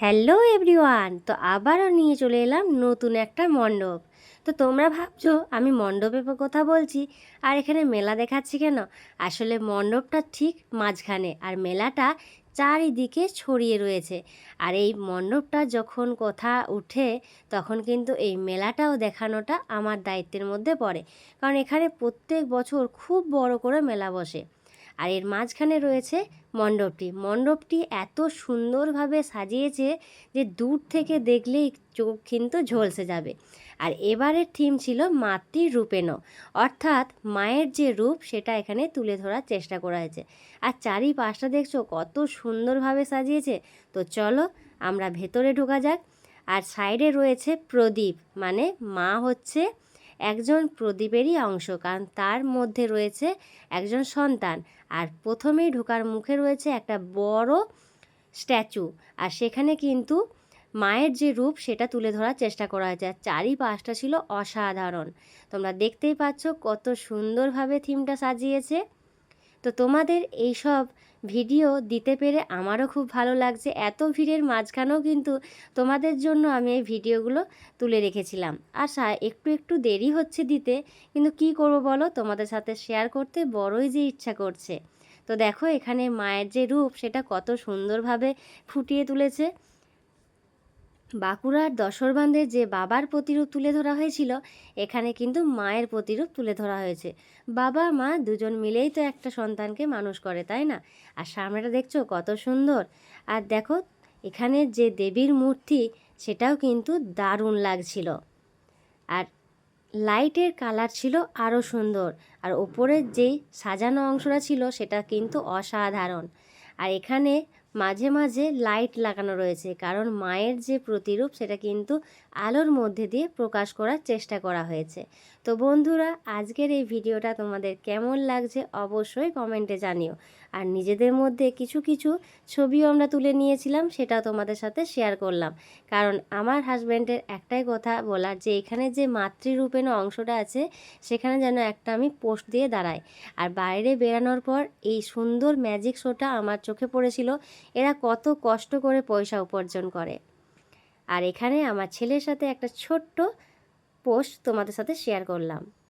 Hello everyone, তো আবারও নিয়ে চলে এলাম নতুন একটা মণ্ডপ। তো তোমরা ভাবছো আমি মণ্ডপের কথা বলছি আর এখানে মেলা দেখাচ্ছি কেন। আসলে মণ্ডপটা ঠিক মাঝখানে আর মেলাটা চারিদিকে ছড়িয়ে রয়েছে। আর এই মণ্ডপটা যখন কথা উঠে তখন কিন্তু এই মেলাটাও দেখানোটা আমার দায়িত্বের মধ্যে পড়ে, কারণ এখানে প্রত্যেক বছর খুব বড় করে মেলা বসে। আর এর মাঝখানে রয়েছে মণ্ডপটি এত সুন্দরভাবে সাজিয়েছে যে দূর থেকে দেখলেই চোখ কিন্তু ঝলসে যাবে। আর এবারের থিম ছিল মাতৃরূপেণ, অর্থাৎ মায়ের যে রূপ সেটা এখানে তুলে ধরার চেষ্টা করা হয়েছে। আর চারিপাশটা দেখছো কত সুন্দরভাবে সাজিয়েছে। তো চলো আমরা ভেতরে ঢোকা যাক। আর সাইডে রয়েছে প্রদীপ, মানে মা হচ্ছে একজন প্রদীপেরই অংশ, কারণ তার মধ্যে রয়েছে একজন সন্তান। আর প্রথমেই ঢোকার মুখে রয়েছে একটা বড় স্ট্যাচু, আর সেখানে কিন্তু মায়ের যে রূপ সেটা তুলে ধরার চেষ্টা করা হয়েছে। আর চারিপাশটা ছিল অসাধারণ, তোমরা দেখতেই পাচ্ছ কত সুন্দরভাবে থিমটা সাজিয়েছে। তো তোমাদের এই সব ভিডিও দিতে পেরে আমারও খুব ভালো লাগছে। এত ভিড়ের মাঝখানেও কিন্তু তোমাদের জন্য আমি এই ভিডিওগুলো তুলে রেখেছিলাম। আর একটু একটু দেরি হচ্ছে দিতে, কিন্তু কি করব বলো, তোমাদের সাথে শেয়ার করতে বড়ই যে ইচ্ছা করছে। তো দেখো এখানে মায়ের যে রূপ সেটা কত সুন্দরভাবে ফুটিয়ে তুলেছে। বাঁকুড়ার দশরবান্ধে যে বাবার প্রতিরূপ তুলে ধরা হয়েছিল, এখানে কিন্তু মায়ের প্রতিরূপ তুলে ধরা হয়েছে। বাবা মা দুজন মিলেই তো একটা সন্তানকে মানুষ করে, তাই না? আর সামনেটা দেখছো কত সুন্দর। আর দেখো এখানে যে দেবীর মূর্তি সেটাও কিন্তু দারুণ লাগছিল। আর লাইটের কালার ছিল আরও সুন্দর। আর ওপরের যেই সাজানো অংশটা ছিল সেটা কিন্তু অসাধারণ। আর এখানে মাঝে মাঝে লাইট লাগানো রয়েছে, কারণ মায়ের যে প্রতিরূপ সেটা কিন্তু আলোর মধ্যে দিয়ে প্রকাশ করার চেষ্টা করা হয়েছে। তো বন্ধুরা, আজকের এই ভিডিওটা তোমাদের কেমন লাগছে অবশ্যই কমেন্টে জানিও। আর নিজেদের মধ্যে কিছু কিছু ছবিও আমরা তুলে নিয়েছিলাম, সেটাও তোমাদের সাথে শেয়ার করলাম। কারণ আমার হাজব্যান্ডের একটাই কথা বলার, যে এখানে যে মাতৃরূপেণ অংশটা আছে সেখানে যেন একটা আমি পোস্ট দিয়ে দাঁড়াই। আর বাইরে বেরানোর পর এই সুন্দর ম্যাজিক শোটা আমার চোখে পড়েছিল, এরা কত কষ্ট করে পয়সা উপার্জন করে। আর এখানে আমার ছেলের সাথে একটা ছোট্ট পোস্ট তোমাদের সাথে শেয়ার করলাম।